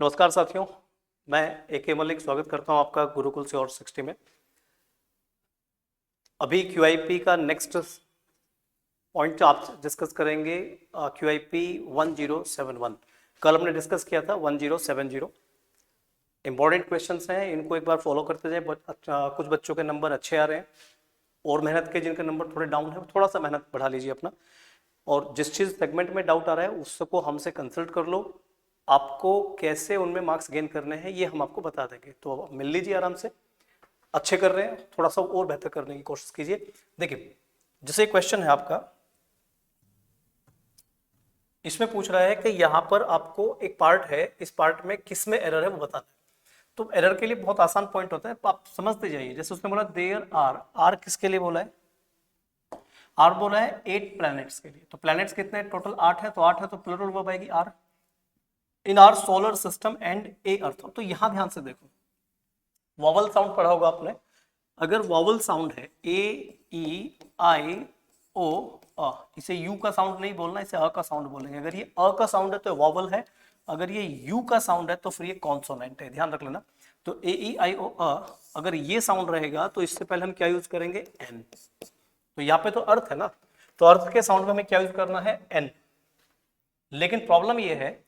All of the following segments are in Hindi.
नमस्कार साथियों, मैं AK मलिक स्वागत करता हूं आपका गुरुकुल से और 60 में। अभी QIP का नेक्स्ट पॉइंट आप डिस्कस करेंगे। QIP 1071 कल हमने डिस्कस किया था 1070। इंपॉर्टेंट क्वेश्चंस हैं, इनको एक बार फॉलो करते जाएं। कुछ बच्चों के नंबर अच्छे आ रहे हैं और मेहनत के जिनके नंबर थोड़े डाउन है वो थोड़ा सा मेहनत बढ़ा लीजिए अपना। और जिस चीज़ सेगमेंट में डाउट आ रहा है उसको हमसे कंसल्ट कर लो। आपको कैसे उनमें मार्क्स गेन करने हैं ये हम आपको बता देंगे, तो मिल लीजिए आराम से। अच्छे कर रहे हैं, थोड़ा सा और बेहतर करने की कोशिश कीजिए। देखिए, जैसे क्वेश्चन है आपका, इसमें पूछ रहा है कि यहाँ पर आपको एक पार्ट है, इस पार्ट में किस में एरर है वो बताना है। तो एरर के लिए बहुत आसान पॉइंट होता है, आप समझते जाइए। जैसे उसने बोला देयर आर, आर किसके लिए बोला है? आर बोला है 8 प्लैनेट्स के लिए। तो प्लैनेट्स कितने टोटल? 8 है, तो 8 है तो प्लूरल वर्ब आएगी are. In our solar system and a earth. तो यहां ध्यान से देखो, वॉवल साउंड पढ़ा होगा आपने। अगर वॉवल साउंड है ए ई आई ओ अ, इसे यू का साउंड नहीं बोलना, इसे अ का साउंड बोलेंगे। अगर ये अ का साउंड है तो वॉवल है, अगर ये यू का साउंड है तो फिर ये कॉन्सोनेंट है, ध्यान रख लेना। तो ए ई आई ओ अ, अगर ये साउंड रहेगा तो इससे पहले हम क्या यूज करेंगे? एन। तो यहाँ पे तो अर्थ है ना, तो अर्थ के साउंड में हमें क्या यूज करना है? एन। लेकिन प्रॉब्लम ये है,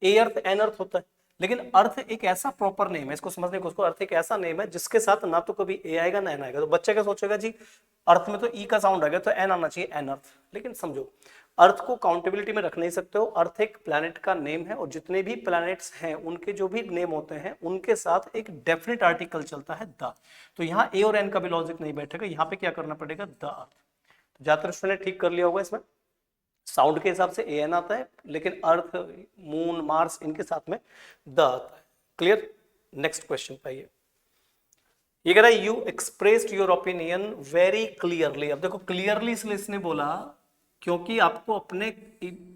ए अर्थ एन अर्थ होता है, लेकिन अर्थ एक ऐसा प्रॉपर नेम है, इसको समझने को, उसको अर्थ एक ऐसा नेम है जिसके साथ ना तो कभी ए आएगा ना एन आएगा। तो बच्चा क्या सोचेगा जी, अर्थ में तो ई का साउंड आएगा तो एन आना चाहिए, एन अर्थ। लेकिन समझो, अर्थ को काउंटेबिलिटी में रख नहीं सकते हो। अर्थ एक प्लैनेट का नेम है और जितने भी प्लैनेट्स हैं उनके जो भी नेम होते हैं उनके साथ एक डेफिनेट आर्टिकल चलता है द। तो यहाँ ए और एन का भी लॉजिक नहीं बैठेगा, यहाँ पे क्या करना पड़ेगा? The earth. तो ज्यादातर स्टूडेंट ठीक कर लिया होगा इसमें। साउंड के हिसाब से ए एन आता है, लेकिन अर्थ, मून, मार्स इनके साथ में द आता है। क्लियर? नेक्स्ट क्वेश्चन पे आइए। ये कह रहा है you expressed your opinion very clearly. अब देखो, क्लियरली इसलिए इसने बोला क्योंकि आपको अपने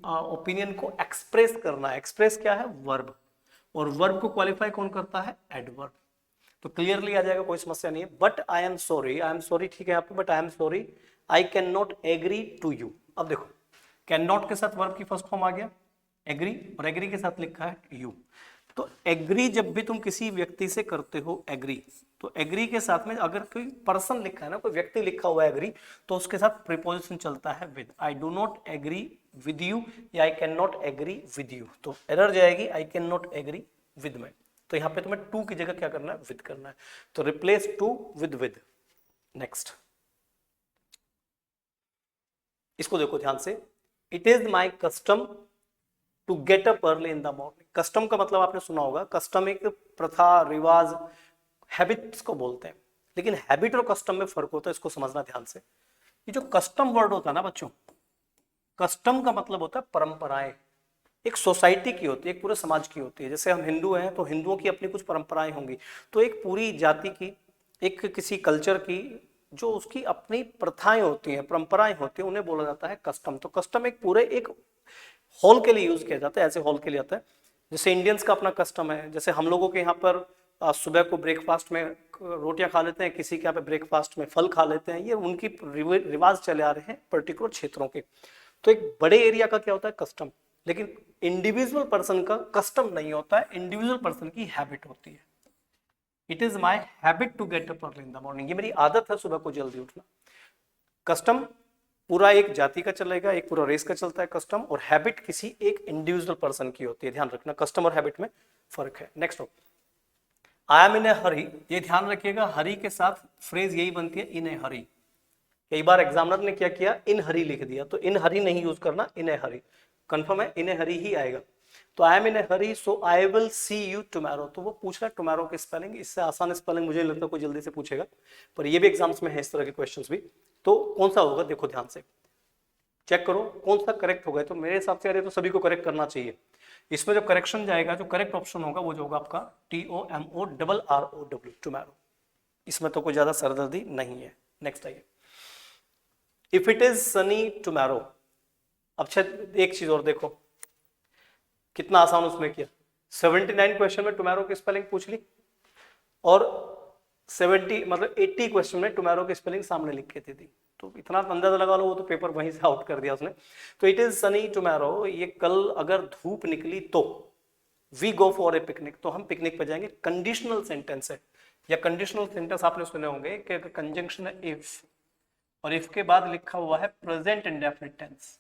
ओपिनियन को एक्सप्रेस करना है। एक्सप्रेस क्या है? वर्ब। और वर्ब को क्वालिफाई कौन करता है? एडवर्ब। तो क्लियरली आ जाएगा, कोई समस्या नहीं है। But I am sorry, I am sorry ठीक है आपको, but I am sorry I can not agree to you. अब देखो, कैन नॉट के साथ वर्ब की फर्स्ट फॉर्म आ गया एग्री, और एग्री के साथ लिखा है यू। तो एग्री जब भी तुम किसी व्यक्ति से करते हो एग्री, तो एग्री के साथ में अगर कोई पर्सन लिखा है ना, कोई व्यक्ति लिखा हुआ है एग्री, तो उसके साथ प्रीपोजिशन चलता है with. I do not agree with you या I can not agree with you. तो एरर जाएगी I can not agree with में। तो यहां पे तुम्हें टू की जगह क्या करना है? विद करना है। तो रिप्लेस टू विद। नेक्स्ट, इसको देखो ध्यान से। It is my custom to get up early in the morning. Custom का मतलब आपने सुना होगा, कस्टम एक प्रथा, रिवाज, हैबिट्स को बोलते हैं। लेकिन हैबिट और कस्टम में फर्क होता है, इसको समझना ध्यान से। ये जो कस्टम वर्ड होता है ना बच्चों, कस्टम का मतलब होता है परंपराएं। एक सोसाइटी की होती है, एक पूरे समाज की होती है। जैसे हम हिंदू हैं तो हिंदुओं की अपनी कुछ परंपराएं होंगी, तो एक पूरी जाति की, एक किसी कल्चर की जो उसकी अपनी प्रथाएं होती हैं, परंपराएं होती हैं, उन्हें बोला जाता है कस्टम। तो कस्टम एक पूरे एक हॉल के लिए यूज किया जाता है, ऐसे हॉल के लिए आता है। जैसे इंडियंस का अपना कस्टम है, जैसे हम लोगों के यहाँ पर सुबह को ब्रेकफास्ट में रोटियां खा लेते हैं, किसी के यहाँ पे ब्रेकफास्ट में फल खा लेते हैं। ये उनकी रिवाज चले आ रहे हैं पर्टिकुलर क्षेत्रों के। तो एक बड़े एरिया का क्या होता है? कस्टम। लेकिन इंडिविजुअल पर्सन का कस्टम नहीं होता है, इंडिविजुअल पर्सन की हैबिट होती है। It is my habit to get up early in the morning, ये मेरी आदत है सुबह को जल्दी उठना। कस्टम पूरा एक जाति का चलेगा, एक पूरा रेस का चलता है कस्टम, और हैबिट किसी एक इंडिविजुअल पर्सन की होती है। ध्यान रखना, कस्टम और हैबिट में फर्क है। नेक्स्ट, आई एम इन ए हरी। ये ध्यान रखिएगा, हरी के साथ फ्रेज यही बनती है, इन ए हरी। कई बार एग्जामिनर ने क्या किया, इन हरी लिख दिया, तो इन हरी नहीं यूज करना, इन ए हरी। कंफर्म है, इन ए हरी ही आएगा। तो I am in A Hari so I will see you tomorrow. तो वो पूछ रहा है टुमारो की स्पेलिंग, इससे आसान स्पेलिंग मुझे नहीं लगता कोई जल्दी से पूछेगा, पर ये भी एग्जाम्स में है इस तरह के क्वेश्चंस भी। तो कौन सा होगा? देखो ध्यान से चेक करो कौन सा करेक्ट होगा। तो मेरे हिसाब से यार ये तो सभी को करेक्ट करना चाहिए। इसमें जो करेक्शन जाएगा, जो करेक्ट ऑप्शन होगा वो जो होगा आपका TOMORROW, टुमारो। इसमें तो कोई ज्यादा सरदर्दी नहीं है। नेक्स्ट आइए, if it is Sunny tomorrow. अब एक चीज और देखो, कितना आसान उसने किया। 79 क्वेश्चन में टुमारो की स्पेलिंग पूछ ली, और 70 मतलब 80 क्वेश्चन में टुमारो की स्पेलिंग सामने लिख के दे दी। तो इतना अंदाजा लगा लो, वो तो पेपर वहीं से आउट कर दिया उसने। तो इट इज सनी टुमारो, ये कल अगर धूप निकली तो, we go for a picnic, तो हम पिकनिक पे जाएंगे। कंडीशनल सेंटेंस है, या कंडीशनल सेंटेंस आपने सुने होंगे कि कंजंक्शन है इफ, और इफ के बाद लिखा हुआ है प्रेजेंट इंडेफिनिट टेंस,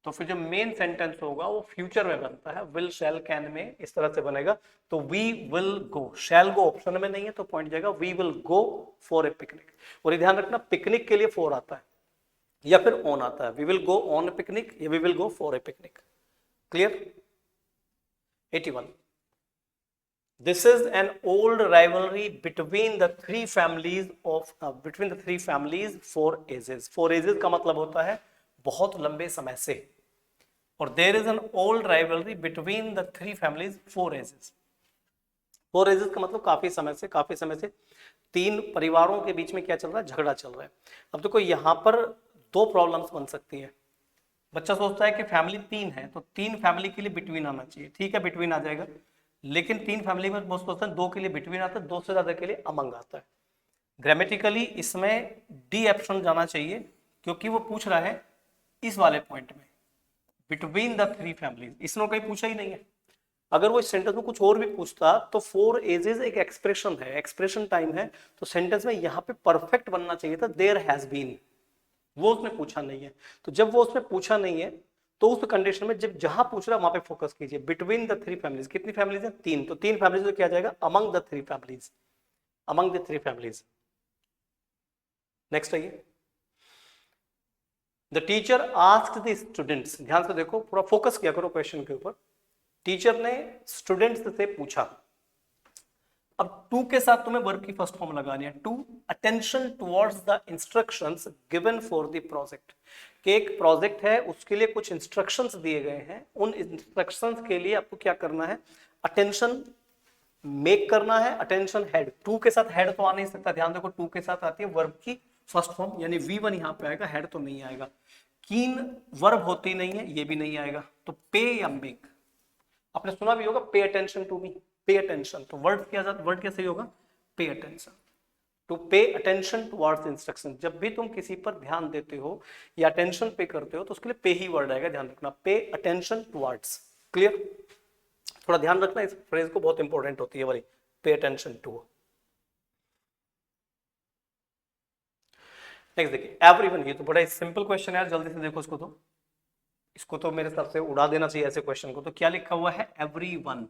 तो फिर जो मेन सेंटेंस होगा वो फ्यूचर में बनता है, विल शैल कैन में, इस तरह से बनेगा। तो we will go, shall go option में नहीं है तो पॉइंट जाएगा we will go for a picnic. और ये ध्यान रखना पिकनिक के लिए फॉर आता है या फिर ऑन आता है, we will go on a picnic या we will go for a picnic. Clear? 81, this is an old rivalry between the three families four ages। four ages का मतलब होता है बहुत लंबे समय से, और there is an old rivalry between the three families four ages। four ages का मतलब काफी समय से तीन परिवारों के बीच में क्या चल रहा है, झगड़ा चल रहा है। अब देखो यहाँ पर दो प्रॉब्लम्स बन सकती है। बच्चा सोचता है कि फैमिली तीन है तो तीन फैमिली के लिए बिटवीन आना चाहिए, ठीक है बिटवीन आ जाएगा, लेकिन तीन फैमिली में बहुत सोचते हैं दो के लिए बिटवीन आता है, दो से ज्यादा के लिए अमंग आता है। ग्रामेटिकली इसमें डी ऑप्शन जाना चाहिए, क्योंकि वो पूछ रहा है इस वाले पॉइंट में बिटवीन द थ्री फैमिलीज, इसने कहीं पूछा ही नहीं है। अगर वो इस सेंटेंस में कुछ और भी पूछता तो फोर एजेस एक एक्सप्रेशन है, एक्सप्रेशन टाइम है, तो सेंटेंस में यहाँ पे परफेक्ट बनना चाहिए था देयर हैज बीन, वो उसने पूछा नहीं है। तो जब वो उसने पूछा नहीं है तो उस कंडीशन में जब जहां पूछ रहा है वहां पे फोकस कीजिए। बिटवीन द थ्री फैमिलीज, कितनी फैमिलीज हैं? तीन, तो तीन फैमिलीज तो क्या जाएगा, among the three families, among the three families. Next आइए, the teacher asked the students, ध्यान से देखो पूरा फोकस किया करो क्वेश्चन के ऊपर। टीचर ने स्टूडेंट्स से पूछा, अब टू के साथ तुम्हें वर्ब की फर्स्ट फॉर्म लगानी है, to attention towards the instructions given for the project, कि एक प्रोजेक्ट है उसके लिए कुछ इंस्ट्रक्शंस दिए गए हैं, उन इंस्ट्रक्शंस के लिए आपको क्या करना है, अटेंशन मेक करना है, अटेंशन हेड। टू के साथ हेड तो आ नहीं सकता, ध्यान देखो टू के साथ आती है वर्ब की फर्स्ट फॉर्म, यानी V1 यहाँ पे आएगा, हेड तो नहीं आएगा। कीन वर्ब होती नहीं है, ये भी नहीं आएगा, तो पे या मेक, आपने सुना भी होगा pay attention to me, pay attention, तो वर्ड क्या सही होगा, pay attention, to pay attention towards instruction. जब भी तुम किसी पर ध्यान देते हो या अटेंशन पे करते हो तो उसके लिए पे ही वर्ड आएगा, ध्यान रखना, पे अटेंशन टुवर्ड्स। क्लियर? थोड़ा ध्यान रखना इस फ्रेज को, बहुत इंपॉर्टेंट होती है वाली, पे अटेंशन टू। नेक्स्ट देखिए, एवरीवन, ये तो बड़ा सिंपल क्वेश्चन है यार, जल्दी से देखो इसको तो मेरे हिसाब से उड़ा देना चाहिए ऐसे क्वेश्चन को। तो क्या लिखा हुआ है, एवरीवन,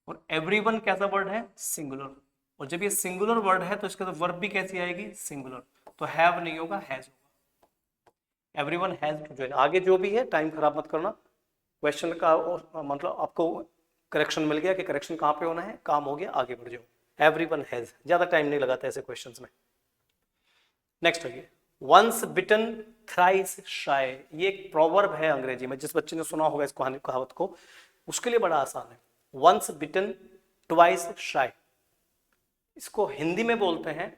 और एवरीवन कैसा वर्ड है, सिंगुलर, और जब ये सिंगुलर वर्ड है तो इसके तो वर्ब भी कैसी आएगी, सिंगुलर, तो हैव नहीं होगा, हैज होगा। एवरीवन हैज टू ज्वाइन, आगे जो भी है टाइम खराब मत करना, क्वेश्चन का मतलब आपको करेक्शन मिल गया कि करेक्शन कहाँ पे होना है, काम हो गया, आगे बढ़ जाओ। एवरीवन हैज, ज्यादा टाइम नहीं लगाता ऐसे क्वेश्चंस में। नेक्स्ट है, वंस बिटन थ्राइस शाय, ये एक प्रोवर्ब है अंग्रेजी में, जिस बच्चे ने सुना होगा इस कहावत को उसके लिए बड़ा आसान है। वंस बिटन ट्वाइस शाय, इसको हिंदी में बोलते हैं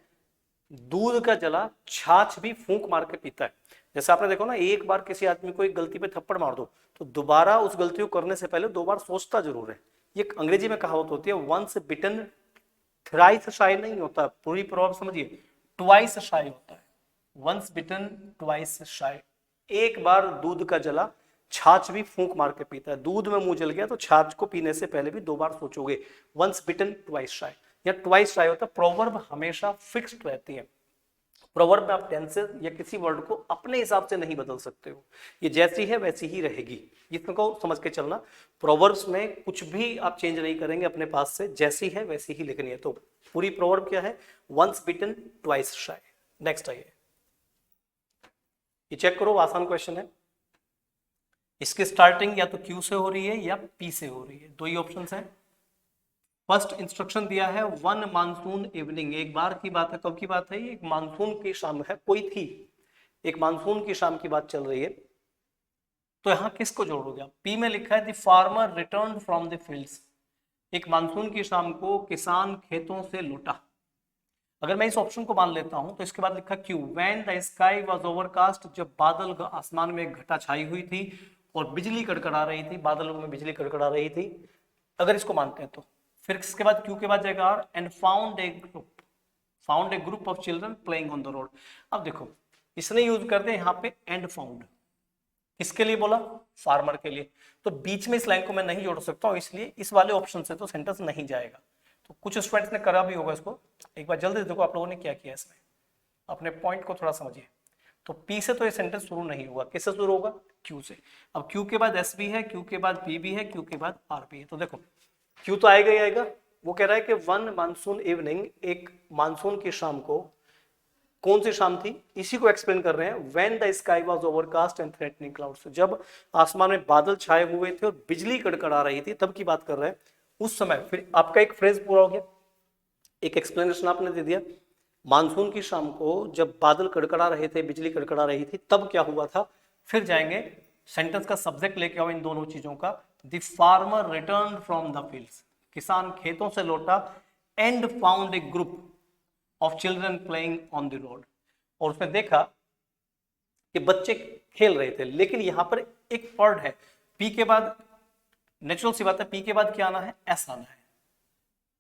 दूध का जला छाछ भी फूंक मार के पीता है। जैसे आपने देखो ना, एक बार किसी आदमी को एक गलती पे थप्पड़ मार दो तो दोबारा उस गलती को करने से पहले दो बार सोचता जरूर है। ये अंग्रेजी में कहावत होती है, वंस बिटन थ्राइस शाय नहीं होता, पूरी प्रोवर्ब समझिए, ट्वाइस शाय होता है। वंस बिटन ट्वाइस शाय, एक बार दूध का जला छाछ भी फूंक मार के पीता है। दूध में मुंह जल गया तो छाछ को पीने से पहले भी दो बार सोचोगे। वंस बिटन ट्वाइस शाय, या ट्वाइस शाय होता है। प्रोवर्ब हमेशा फिक्स्ड रहती है, प्रोवर्ब में आप टेंसेस या किसी वर्ड को अपने हिसाब से नहीं बदल सकते हो, ये जैसी है वैसी ही रहेगी, इसको समझ के चलना। प्रोवर्ब्स में कुछ भी आप चेंज नहीं करेंगे अपने पास से, जैसी है वैसी ही लिखनी है। तो पूरी प्रोवर्ब क्या है, वंस बिटन ट्वाइस शाय। नेक्स्ट आइए, ये चेक करो, आसान क्वेश्चन है। इसकी स्टार्टिंग या तो क्यू से हो रही है या पी से हो रही है, दो ही ऑप्शन है। फर्स्ट इंस्ट्रक्शन दिया है वन मानसून इवनिंग, एक बार की बात है, कब की बात है, एक मानसून की शाम है, कोई थी, एक मानसून की शाम की बात चल रही है। तो यहां किसको जोड़ोगे आप, पी में लिखा है the farmer return from the fields, एक मानसून की शाम को किसान खेतों से लौटा। अगर मैं इस ऑप्शन को मान लेता हूं तो इसके बाद लिखा Q, when the sky was overcast, जब बादल आसमान में घटा छाई हुई थी और बिजली कड़कड़ा रही थी, बादलों में बिजली कड़कड़ा रही थी, अगर इसको मानते हैं तो। फिर इसके बाद क्यू के बाद जाएगा R, and found a group of children playing on the road. अब देखो इसने यूज करते हैं यहाँ पे एंड फाउंड, किसके लिए बोला? फार्मर के लिए। तो बीच में इस लाइन को मैं नहीं जोड़ सकता हूं, इसलिए इस वाले ऑप्शन से तो सेंटेंस नहीं जाएगा। तो कुछ स्टूडेंट्स ने करा भी होगा इसको, एक बार जल्दी देखो आप लोगों ने क्या किया इसमें, अपने पॉइंट को थोड़ा समझिए। तो पी से तो ये सेंटेंस शुरू नहीं हुआ, किससे शुरू होगा? क्यू से। अब क्यू के बाद एस भी है, क्यू के बाद पी भी है, क्यू के बाद आर भी है। तो देखो क्यू तो आएगा ही आएगा। वो कह रहा है कि वन मानसून इवनिंग, एक मानसून की शाम को, कौन सी शाम थी, इसी को एक्सप्लेन कर रहे हैं। When the sky was overcast and threatening clouds, जब आसमान में बादल छाए हुए थे और बिजली कड़कड़ा रही थी, तब की बात कर रहे हैं। उस समय, फिर आपका एक फ्रेज पूरा हो गया, एक एक्सप्लेनेशन आपने दे दिया। मानसून की शाम को जब बादल कड़कड़ा रहे थे, बिजली कड़कड़ा रही थी, तब क्या हुआ था। फिर जाएंगे सेंटेंस का सब्जेक्ट लेके आओ इन दोनों चीजों का। The farmer return from the fields, किसान खेतों से लौटा, and found a group of children playing on the road, और उसने देखा कि बच्चे खेल रहे थे। लेकिन यहां पर एक वर्ड है पी के बाद, नेचुरल सी बात है, पी के बाद क्या आना है? एस आना है।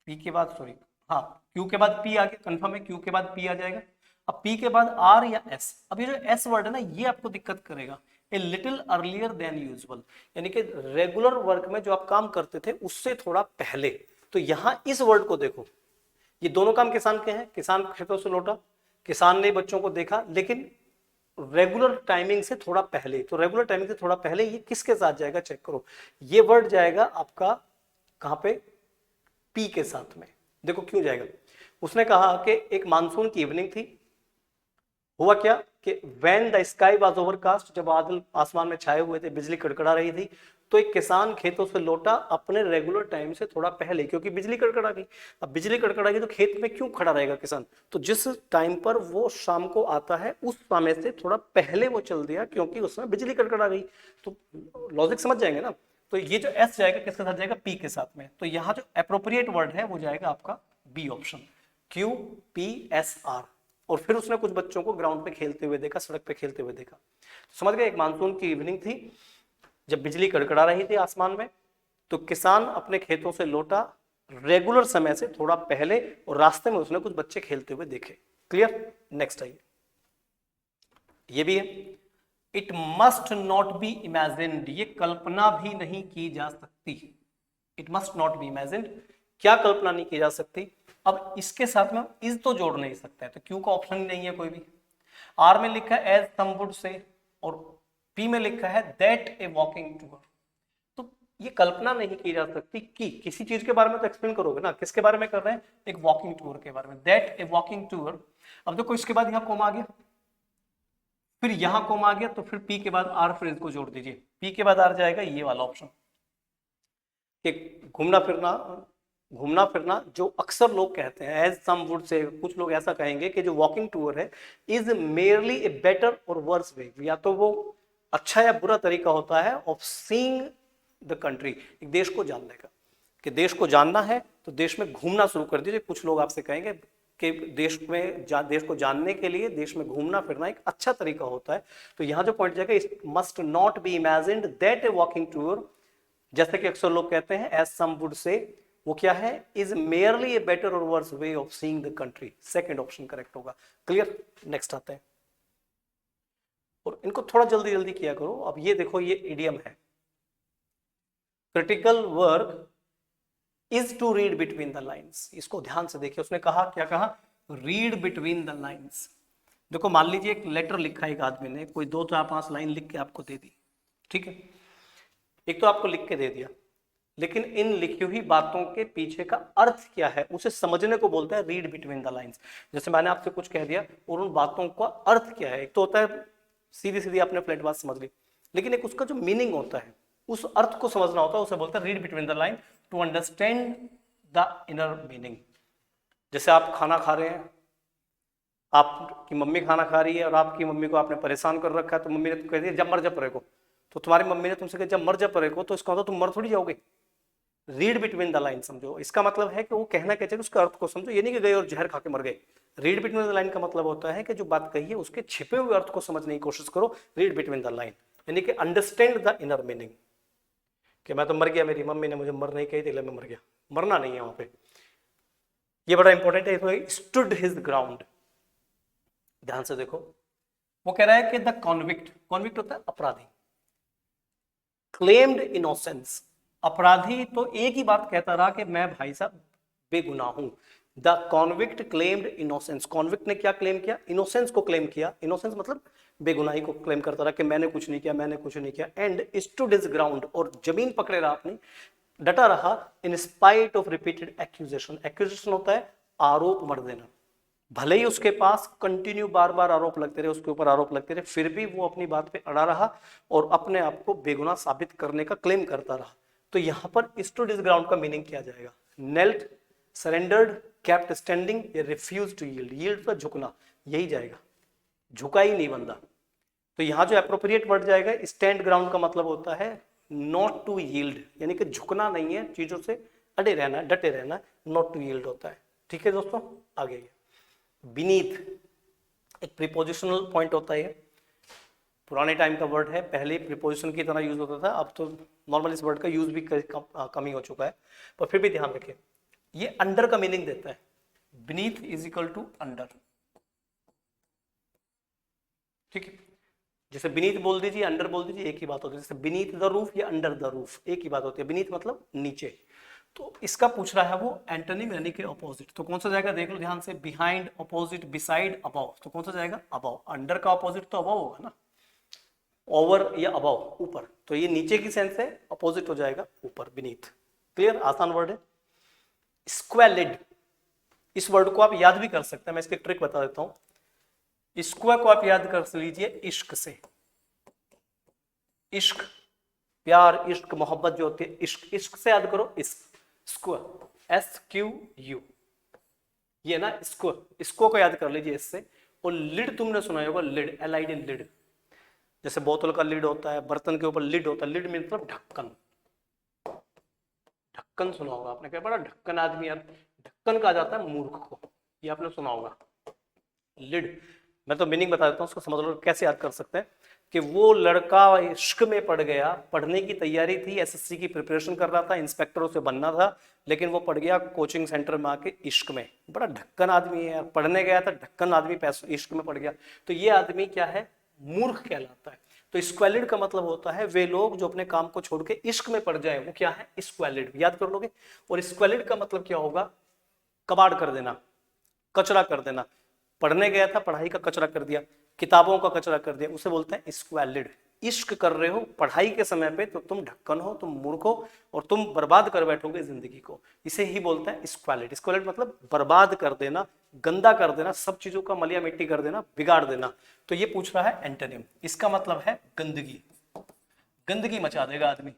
पी के बाद, सॉरी, हाँ, क्यू के बाद पी आ गया, कंफर्म है, क्यू के बाद पी आ जाएगा। अब पी के बाद आर या एस। अब ये जो एस वर्ड है ना, ये आपको दिक्कत करेगा। A little earlier than usual, यानी कि रेगुलर वर्क में जो आप काम करते थे उससे थोड़ा पहले। तो यहां इस वर्ड को देखो, ये दोनों काम किसान के हैं। किसान खेतों से लौटा, किसान ने बच्चों को देखा, लेकिन रेगुलर टाइमिंग से थोड़ा पहले। तो रेगुलर टाइमिंग से थोड़ा पहले ये किसके साथ जाएगा? चेक करो, ये वर्ड जाएगा आपका कहां पे? पी के साथ में। देखो क्यों जाएगा। उसने कहा कि एक मानसून की इवनिंग थी, हुआ क्या कि when the sky was overcast, जब बादल आसमान में छाए हुए थे, बिजली कड़कड़ा रही थी, तो एक किसान खेतों से लौटा अपने रेगुलर टाइम से थोड़ा पहले, क्योंकि बिजली कड़कड़ा गई। अब बिजली कड़कड़ा गई तो खेत में क्यों खड़ा रहेगा किसान? तो जिस टाइम पर वो शाम को आता है उस समय से थोड़ा पहले वो चल दिया, क्योंकि उसमें बिजली कड़कड़ा गई। तो लॉजिक समझ जाएंगे ना। तो ये जो एस जाएगा किसके साथ जाएगा? पी के साथ में। तो यहाँ जो अप्रोप्रिएट वर्ड है वो जाएगा आपका B option, Q P S R. और फिर उसने कुछ बच्चों को ग्राउंड पे खेलते हुए देखा, सड़क पे खेलते हुए देखा। तो समझ गए, एक मानसून की इवनिंग थी जब बिजली कड़कड़ा रही थी आसमान में, तो किसान अपने खेतों से लौटा रेगुलर समय से थोड़ा पहले, और रास्ते में उसने कुछ बच्चे खेलते हुए देखे। क्लियर? नेक्स्ट आइए, ये भी है। It must not be imagined, ये कल्पना भी नहीं की जा सकती। It must not be imagined, क्या कल्पना नहीं की जा सकती? अब इसके साथ में इज तो जोड़ नहीं सकते हैं, तो क्यू का ऑप्शन ही नहीं है कोई भी। आर में लिखा है एज सम वुड से, और पी में लिखा है दैट ए वॉकिंग टूर। तो ये कल्पना नहीं की जा सकती कि, किसी चीज के बारे में तो एक्सप्लेन करोगे ना, किसके बारे में कर रहे हैं? एक वॉकिंग टूर के बारे में, दैट ए वॉकिंग टूर। अब देखो इसके बाद यहाँ कॉमा आ गया, फिर यहां कॉमा आ गया, तो फिर पी के बाद आर फ्रेज को जोड़ दीजिए। पी के बाद आर जाएगा ये वाला ऑप्शन, कि घूमना फिरना, घूमना फिरना जो अक्सर लोग कहते हैं, एज सम वुड से, कुछ लोग ऐसा कहेंगे कि जो वॉकिंग टूर है इज मेयरली ए बेटर और वर्स वे, या तो वो अच्छा या बुरा तरीका होता है ऑफ सीइंग द कंट्री, एक देश को जानने का। कि देश को जानना है तो देश में घूमना शुरू कर दीजिए। कुछ लोग आपसे कहेंगे कि देश को जानने के लिए देश में घूमना फिरना एक अच्छा तरीका होता है। तो यहां जो पॉइंट जाएगा, it must not be imagined that A walking tour, जैसे कि अक्सर लोग कहते हैं एज सम वुड से, वो क्या है? इज मेयरली ए बेटर और worse way of seeing the country. Second option correct होगा। क्लियर? नेक्स्ट आते हैं, और इनको थोड़ा जल्दी जल्दी किया करो। अब ये देखो, ये इडियम है, critical work is to read between the lines. इसको ध्यान से देखिए, उसने कहा क्या कहा? Read between the lines. देखो मान लीजिए एक लेटर लिखा है एक आदमी ने, कोई 2-4-5 लाइन लिख के आपको दे दी, ठीक है, एक तो आपको लिख के दे दिया, लेकिन इन लिखी हुई बातों के पीछे का अर्थ क्या है उसे समझने को बोलते हैं रीड बिटवीन द लाइन्स। जैसे मैंने आपसे कुछ कह दिया और उन बातों का अर्थ क्या है, एक तो होता है सीधी सीधी आपने फ्लैट बात समझ ली, लेकिन एक उसका जो मीनिंग होता है, उस अर्थ को समझना होता है, उसे बोलते हैं read between the line, to understand the inner meaning. जैसे आप खाना खा रहे हैं, आपकी मम्मी खाना खा रही है और आपकी मम्मी को आपने परेशान कर रखा है, तो मम्मी ने कह दिया जब मर जा परे को, तो तुम्हारी मम्मी ने तुमसे कहा जब मर जा परे को, तो इसका मतलब तुम मर थोड़ी जाओगे। रीड बिटवीन द लाइन समझो, इसका मतलब है कि वो कहना क्या चाहिए उसका अर्थ को समझो, ये नहीं कि गए और जहर खा के मर गए। रीड बिटवीन द लाइन का मतलब होता है कि जो बात कही है उसके छिपे हुए अर्थ को समझने की कोशिश करो। रीड बिटवीन द लाइन यानी कि अंडरस्टैंड द इनर मीनिंग। कि मैं तो मर गया, मेरी मम्मी ने मुझे मर नहीं कही थी इसलिए मैं मर गया, मरना नहीं है वहां पे। ये बड़ा इंपॉर्टेंट है। स्टूड हिज ग्राउंड, ध्यान से देखो, वो कह रहा है कि द कॉन्विक्ट, कॉन्विक्ट होता है अपराधी, क्लेम्ड इनोसेंस, अपराधी तो एक ही बात कहता रहा कि मैं भाई साहब बेगुनाह हूं। The convict claimed innocence, convict ने क्या क्लेम किया? इनोसेंस को क्लेम किया। इनोसेंस मतलब बेगुनाही को क्लेम करता रहा कि मैंने कुछ नहीं किया, मैंने कुछ नहीं किया। एंड स्टूड हिज ग्राउंड, और जमीन पकड़े रहा अपनी, डटा रहा। In spite of repeated accusation, accusation होता है आरोप मर देना, भले ही उसके पास कंटिन्यू बार बार आरोप लगते रहे, उसके ऊपर आरोप लगते रहे, फिर भी वो अपनी बात पे अड़ा रहा और अपने आप को बेगुनाह साबित करने का क्लेम करता रहा। तो यहां पर स्टूड हिज ग्राउंड का मीनिंग क्या जाएगा? नेल्ट, सरेंडर्ड, केप्ट स्टैंडिंग या रिफ्यूज टू यील्ड। यील्ड का झुकना, यही जाएगा, झुका ही नहीं बंदा। तो यहां जो एप्रोप्रिएट वर्ड जाएगा स्टैंड ग्राउंड का मतलब होता है नॉट टू यील्ड, यानी कि झुकना नहीं है, चीजों से अड़े रहना, डटे रहना, नॉट टू यील्ड होता है। ठीक है दोस्तों, आगे बीनीथ एक प्रीपोजिशनल पॉइंट होता है, पुराने टाइम का वर्ड है, पहले प्रीपोजिशन की तरह यूज होता था, अब तो नॉर्मल इस वर्ड का यूज भी कम ही हो चुका है, पर फिर भी ध्यान रखें ये अंडर का मीनिंग देता है। Beneath is equal to under, ठीक है, जैसे बीनीथ बोल दीजिए, अंडर बोल दीजिए, एक ही बात होती है। जैसे बीनीथ द रूफ या अंडर द रूफ एक ही बात होती है। बीनीथ मतलब नीचे। तो इसका पूछ रहा है वो एंटोनिम यानी कि अपोजिट, तो कौन सा जाएगा देख लो ध्यान से, बिहाइंड, अपोजिट, बिसाइड, अबव, तो कौन सा जाएगा? अबव। अंडर का अपोजिट तो अबव होगा ना, ओवर या अबव, ऊपर, तो ये नीचे की सेंस है, अपोजिट हो जाएगा ऊपर, बीनीथ। क्लियर, आसान वर्ड है। स्क्वेलिड, इस वर्ड को आप याद भी कर सकते हैं, मैं इसकी ट्रिक बता देता हूं। स्क्वा को आप याद कर लीजिए इश्क से, इश्क, प्यार, इश्क, मोहब्बत जो होती है, इश्क, इश्क से याद करो, इश्क, स्क्वा, SQU, ये ना इसको, इसको को याद कर लीजिए इससे। और लिड तुमने सुना होगा, लिड, LID, लिड, जैसे बोतल का लिड होता है, बर्तन के ऊपर लिड होता है, लिड मतलब ढक्कन, ढक्कन सुना होगा आपने, क्या बड़ा ढक्कन आदमी यार, ढक्कन कहा जाता है मूर्ख को, ये आपने सुना होगा, लिड। मैं तो मीनिंग बता देता हूँ, उसको समझ लो कैसे याद कर सकते हैं। कि वो लड़का इश्क में पड़ गया, पढ़ने की तैयारी थी, SSC की प्रिपरेशन कर रहा था, इंस्पेक्टर उसे बनना था, लेकिन वो पड़ गया कोचिंग सेंटर में आके इश्क में। बड़ा ढक्कन आदमी है, पढ़ने गया था, ढक्कन आदमी इश्क में पड़ गया, तो ये आदमी क्या है? मूर्ख कहलाता है। तो स्क्वैलिड का मतलब होता है वे लोग जो अपने काम को छोड़ के इश्क में पड़ जाए, वो क्या है? स्क्वैलिड, याद कर लोगे। और स्क्वैलिड का मतलब क्या होगा? कबाड़ कर देना, कचरा कर देना। पढ़ने गया था, पढ़ाई का कचरा कर दिया, किताबों का कचरा कर दिया, उसे बोलते हैं स्क्वैलिड। इश्क कर रहे हो पढ़ाई के समय पे तो तुम ढक्कन हो, तुम मूर्ख हो, और तुम बर्बाद कर बैठोगे जिंदगी को, इसे ही बोलते हैं स्क्वैलिड। स्क्वैलिड मतलब बर्बाद कर देना, गंदा कर देना, सब चीजों का मलिया मिट्टी कर देना, बिगाड़ देना। तो ये पूछ रहा है एंटोनिम, इसका मतलब है गंदगी, गंदगी मचा देगा आदमी।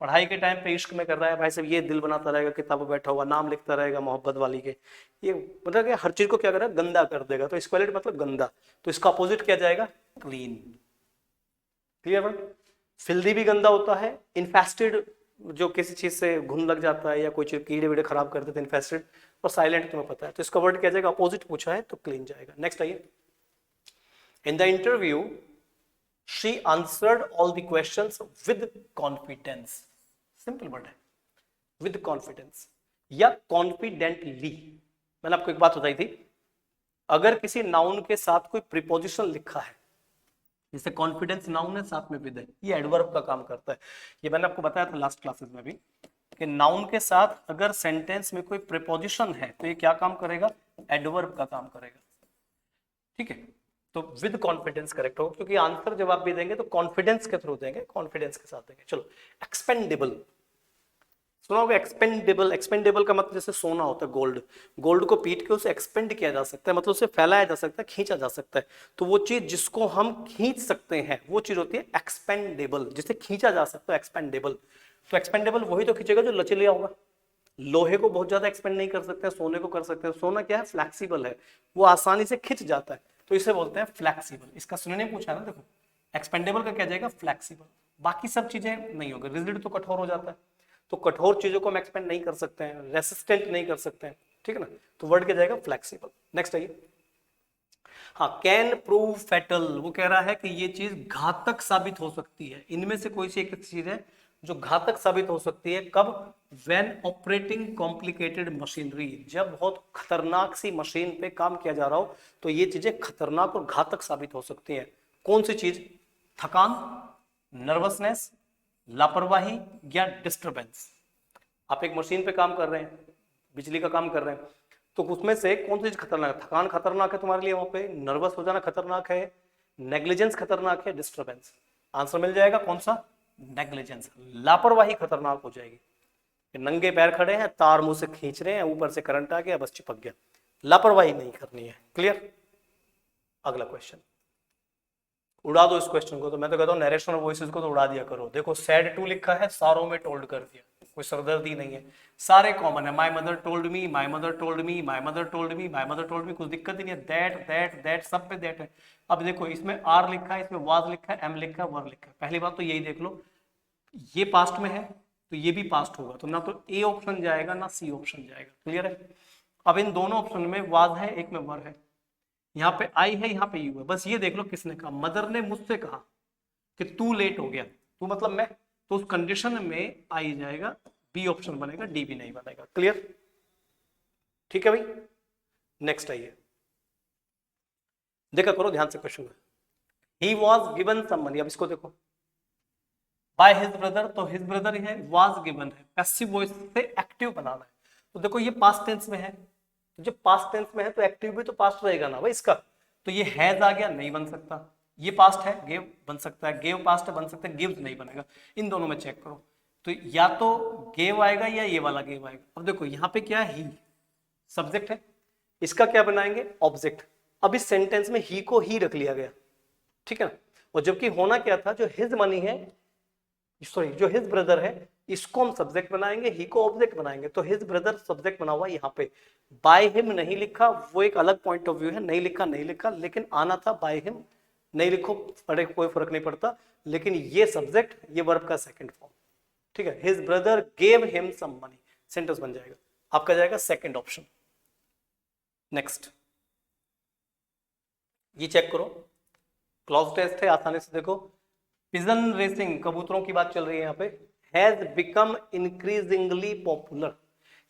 पढ़ाई के टाइम पे इश्क में कर रहा है भाई साहब, ये दिल बनाता रहेगा, किताबों बैठा हुआ नाम लिखता रहेगा मोहब्बत वाली के, ये मतलब कि हर चीज को क्या करेगा? गंदा कर देगा। तो स्क्वैलिड मतलब गंदा, तो इसका अपोजिट क्या जाएगा? क्लीन। Clear word. फिल्दी भी गंदा होता है, इन्फेस्टेड जो किसी चीज से घुन लग जाता है या कोई चीज कीड़े वीड़े खराब कर देते हैं, इन्फेस्टेड। और साइलेंट तुम्हें पता है, तो इसका वर्ड क्या जाएगा? अपोजिट पूछा है तो क्लीन जाएगा। नेक्स्ट आइए, in the interview she answered all the questions with confidence, simple word है, with confidence या confidently। मैंने आपको एक बात बताई थी, अगर किसी नाउन के साथ कोई प्रीपोजिशन लिखा है, जैसे कॉन्फिडेंस नाउन है, साथ में विद है, ये एडवर्ब का काम करता है। ये मैंने आपको बताया था लास्ट क्लासेस में भी, कि नाउन के साथ अगर सेंटेंस में कोई प्रीपोजिशन है तो ये क्या काम करेगा? एडवर्ब का काम करेगा। ठीक है, तो विद कॉन्फिडेंस करेक्ट होगा, क्योंकि आंसर जब आप भी देंगे तो कॉन्फिडेंस के थ्रू देंगे, कॉन्फिडेंस के साथ देंगे। चलो, एक्सपेंडेबल सुना होगा। एक्सपेंडेबल, एक्सपेंडेबल का मतलब जैसे सोना होता है, गोल्ड, गोल्ड को पीट के उसे एक्सपेंड किया जा सकता है, मतलब उसे फैलाया जा सकता है, खींचा जा सकता है। तो वो चीज जिसको हम खींच सकते हैं वो चीज होती है एक्सपेंडेबल, जिसे खींचा जा सकता है, एक्सपेंडेबल। तो एक्सपेंडेबल वही तो खींचेगा जो लचीला होगा। लोहे को बहुत ज्यादा एक्सपेंड नहीं कर सकते, सोने को कर सकते हैं। सोना क्या है? फ्लैक्सीबल है, वो आसानी से खिंच जाता है, तो इसे बोलते हैं फ्लैक्सीबल। इसका सिनोनिम पूछा ना, देखो एक्सपेंडेबल का क्या जाएगा? फ्लैक्सीबल। बाकी सब चीजें नहीं होगी, रिजिड तो कठोर हो जाता है, तो कठोर चीजों को हम एक्सपेंड नहीं कर सकते हैं, रेसिस्टेंट नहीं कर सकते हैं, ठीक है ना। तो वर्ड क्या जाएगा? फ्लैक्सीबल। नेक्स्ट आइए, हाँ, कैन प्रूव फैटल, वो कह रहा है कि ये चीज घातक साबित हो सकती है। इनमें से कोई सी एक चीज है जो घातक साबित हो सकती है, कब? व्हेन ऑपरेटिंग कॉम्प्लिकेटेड मशीनरी, जब बहुत खतरनाक सी मशीन पे काम किया जा रहा हो तो ये चीजें खतरनाक और घातक साबित हो सकती हैं। कौन सी चीज? थकान, नर्वसनेस, लापरवाही या डिस्टरबेंस। आप एक मशीन पे काम कर रहे हैं, बिजली का काम कर रहे हैं, तो उसमें से कौन सी चीज खतरनाक है? थकान खतरनाक है तुम्हारे लिए, वहां पे नर्वस हो जाना खतरनाक है, नेग्लिजेंस खतरनाक है, डिस्टरबेंस। आंसर मिल जाएगा कौन सा? नेग्लिजेंस। लापरवाही खतरनाक हो जाएगी कि नंगे पैर खड़े हैं, तार मुंह से खींच रहे हैं, ऊपर से करंट आ गया, बस चिपक गया। लापरवाही नहीं करनी है। क्लियर? अगला क्वेश्चन, उड़ा दो इस क्वेश्चन को। तो मैं तो कहता हूँ नरेशन और वॉइसेस को तो उड़ा दिया करो। देखो सैड टू लिखा है, सारों में टोल्ड कर दिया, कोई सरदर्दी नहीं है, सारे कॉमन है। My mother told me, my mother told me, my mother told me, my mother told me, कुछ दिक्कत ही नहीं है। दैट दैट दैट सब पे दैट है। अब देखो इसमें आर लिखा है, इसमें वाज लिखा है, एम लिखा है, वर लिखा है। पहली बात तो यही देख लो, ये पास्ट में है तो ये भी पास्ट होगा, तो ना तो ए ऑप्शन जाएगा ना सी ऑप्शन जाएगा। क्लियर है? अब इन दोनों ऑप्शन में वाज है, एक में वर है, यहाँ पे आई है, यहाँ पे यू है। बस ये देख लो किसने कहा। मदर ने मुझसे कहा कि तू लेट हो गया, तू मतलब मैं, तो उस कंडीशन में आई जाएगा, बी ऑप्शन बनेगा, डी भी नहीं बनेगा। क्लियर? ठीक है भाई, नेक्स्ट आइए, देखा करो ध्यान से क्वेश्चन में। He was given some money, अब इसको देखो, बाय हिज ब्रदर, तो हिज ब्रदर है, वाज गिवन है, पैसिव वॉइस से एक्टिव बनाना है। तो देखो ये पास्ट टेंस में है, तो जब पास्ट टेंस में है तो एक्टिव भी तो पास्ट रहेगा ना भाई इसका। तो ये हैज आ गया, नहीं बन सकता। ये पास्ट है, गेव बन सकता है, गेव पास्ट है, बन सकता है, गिव्स नहीं बनेगा। इन दोनों में चेक करो, तो या तो गेव आएगा या ये वाला गेव आएगा। अब देखो यहाँ पे क्या है, ही सब्जेक्ट है, इसका क्या बनाएंगे? ऑब्जेक्ट। अब इस सेंटेंस में ही को ही रख लिया गया, ठीक है ना। और जबकि होना क्या था, जो हिज मनी है, सॉरी जो हिज ब्रदर है, इसको हम सब्जेक्ट बनाएंगे, ही को ऑब्जेक्ट बनाएंगे। तो हिज ब्रदर सब्जेक्ट बना हुआ यहाँ पे, बाय हिम नहीं लिखा, वो एक अलग पॉइंट ऑफ व्यू है, नहीं लिखा नहीं लिखा, लेकिन आना था बाय हिम, नहीं लिखो पढ़े कोई फर्क नहीं पड़ता, लेकिन ये सब्जेक्ट, ये वर्ब का सेकंड फॉर्म, ठीक है। His brother gave him some money, sentence बन जाएगा, आपका जाएगा सेकंड ऑप्शन। नेक्स्ट, ये चेक करो, क्लॉज टेस्ट है, आसानी से देखो। पिजन रेसिंग, कबूतरों की बात चल रही है यहाँ पे, हैज बिकम इंक्रीजिंगली पॉपुलर,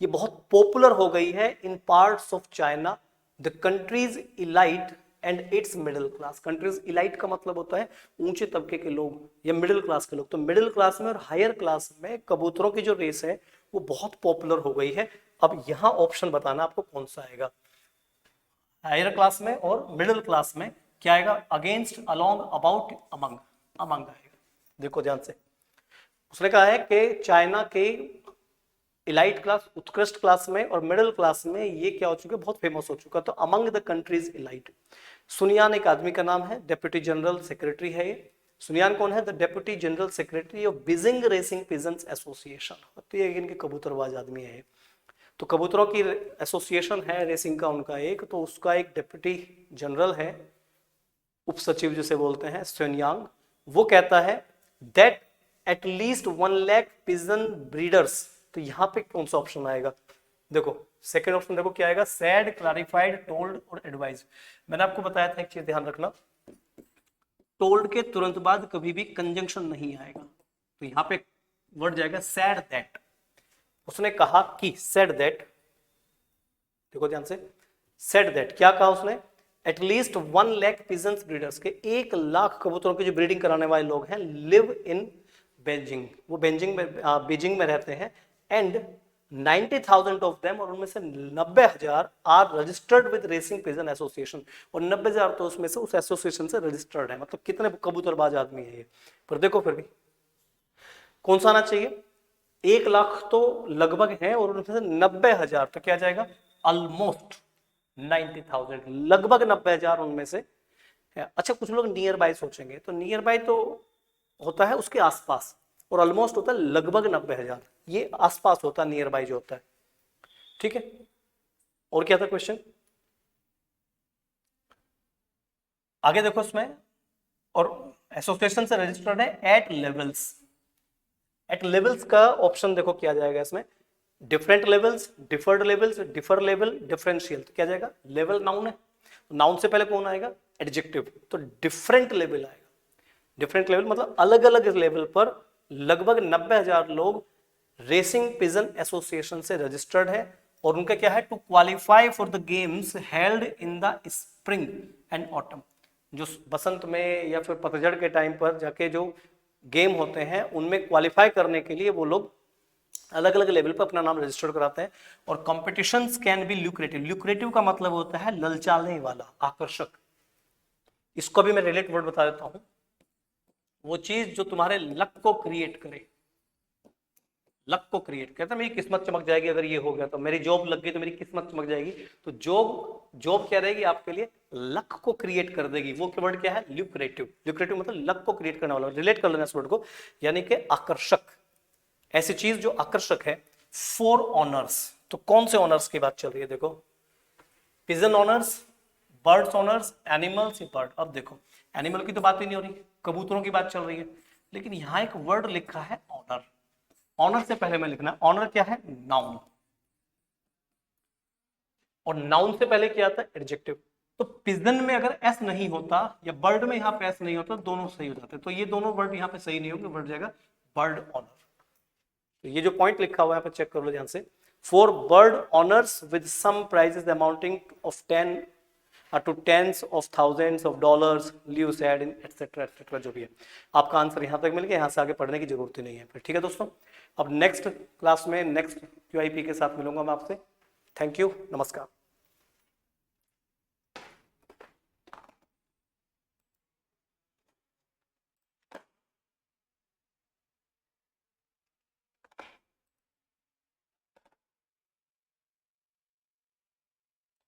ये बहुत पॉपुलर हो गई है in parts of China, the country's elite and its middle class. Country's elite का मतलब होता है ऊंचे तबके के लोग या मिडिल क्लास के लोग। तो मिडिल क्लास में और हायर क्लास में कबूतरों की जो रेस है वो बहुत पॉपुलर हो गई है। अब यहाँ ऑप्शन बताना आपको कौन सा आएगा, हायर क्लास में और मिडिल क्लास में क्या आएगा? Against, along, about, among, among आएगा। देखो ध्यान से, उसने कहा है कि चाइना के इलाइट क्लास, उत्कृष्ट क्लास में और मिडिल क्लास में ये क्या हो चुका है? बहुत फेमस हो चुका। तो अमंग द कंट्रीज इलाइट। सुनियान एक आदमी का नाम है, डेप्यूटी जनरल सेक्रेटरी है ये। सुनियान कौन है? The deputy general secretary of Beijing racing pigeons association. तो ये इनके कबूतरबाज आदमी है। तो कबूतरों की एसोसिएशन है रेसिंग का उनका एक, तो उसका एक डेप्यूटी जनरल है, उप सचिव जिसे बोलते हैं, सुनियांग। वो कहता है that at least 1 lakh pigeon breeders. तो यहाँ पे कौन सा ऑप्शन आएगा? देखो सेकंड ऑप्शन देखो क्या आएगा, सैड, क्लैरिफाइड, टोल्ड और एडवाइज। मैंने आपको बताया था एक चीज ध्यान रखना, टोल्ड के तुरंत बाद कभी भी कंजंक्शन नहीं आएगा। तो यहाँ पे वर्ड जाएगा सैड दैट। उसने कहा कि, सेड दैट, देखो ध्यान से, सेड दैट क्या कहा उसने? एटलीस्ट 1 लाख पिजन्स ब्रीडर्स के 1 लाख कबूतरों की जो ब्रीडिंग कराने वाले लोग हैं, लिव इन बेजिंग, वो बीजिंग में रहते हैं। एंड 90,000 ऑफ देम, और उनमें से 90,000 are registered with racing pigeon association, और 90,000 तो उसमें से उस एसोसिएशन से रजिस्टर्ड है। मतलब कितने कबूतरबाज आदमी है ये। पर देखो फिर भी कौन सा आना चाहिए? 1 लाख तो लगभग है और उनमें से 90,000, तो क्या जाएगा? ऑलमोस्ट 90,000, लगभग 90,000 उनमें से है। अच्छा कुछ लोग नियर बाय सोचेंगे, तो नियर बाय तो होता है उसके आसपास, और ऑलमोस्ट होता है लगभग 90,000, ये आसपास होता है नियर बाय जो होता है, ठीक है। और क्या था क्वेश्चन आगे देखो इसमें, और एसोसिएशन से रजिस्टर्ड है एट लेवल्स। एट लेवल्स का ऑप्शन देखो क्या जाएगा इसमें, different levels, deferred levels, differ level, differential. तो क्या जाएगा? लेवल नाउन है, नाउन से पहले कौन आएगा? एडजेक्टिव। तो डिफरेंट लेवल आएगा। डिफरेंट लेवल मतलब अलग अलग लेवल पर लगभग 90,000 लोग रेसिंग पिजन एसोसिएशन से रजिस्टर्ड है, और उनका क्या है? To qualify for the games held in the spring and autumn, जो बसंत में या फिर पतझड़ के टाइम पर जाके जो गेम होते हैं उनमें क्वालिफाई करने के लिए वो लोग अलग अलग लेवल पर अपना नाम रजिस्टर कराते हैं। और competitions can be lucrative, lucrative का मतलब होता है ललचाने वाला, आकर्षक। इसको भी मैं रिलेट वर्ड बता देता हूं, वो चीज जो तुम्हारे लक को क्रिएट करे, लक को क्रिएट कहते हैं मेरी किस्मत चमक जाएगी अगर ये हो गया, तो मेरी जॉब लग गई तो मेरी किस्मत चमक जाएगी। तो जॉब जॉब क्या रहेगी आपके लिए, लक को क्रिएट कर देगी। वो वर्ड क्या है, ल्यूक्रेटिव। ल्यूक्रेटिव मतलब लक को क्रिएट करने वाला, रिलेट कर लेना इस वर्ड को, यानी कि आकर्षक, ऐसी चीज जो आकर्षक है। फॉर ऑनर्स, तो कौन से ऑनर्स की बात चल रही है, देखो pigeon honours, birds honours, animals या बर्ड। अब देखो एनिमल की तो बात ही नहीं हो रही, कबूतरों की बात चल रही है, लेकिन यहां एक वर्ड लिखा है ऑनर। ऑनर से पहले में लिखना, ऑनर क्या है, नाउन, और नाउन से पहले क्या आता है, एडजेक्टिव। तो पिजन में अगर एस नहीं होता या बर्ड में यहां पे एस नहीं होता, दोनों सही हो जाते। तो ये दोनों वर्ड यहां पे सही नहीं होंगे, वर्ड जाएगा बर्ड ऑनर। तो ये जो पॉइंट लिखा हुआ है यहाँ पे चेक कर लो ध्यान से, for bird owners with some prizes amounting of 10 to tens of thousands of dollars, leave said in etcetera etcetera, जो भी है। आपका आंसर यहाँ तक मिल गया, यहाँ से आगे पढ़ने की जरूरत ही नहीं है फिर। ठीक है दोस्तों, अब नेक्स्ट क्लास में नेक्स्ट QIP के साथ मिलूंगा मैं आपसे। थैंक यू, नमस्कार।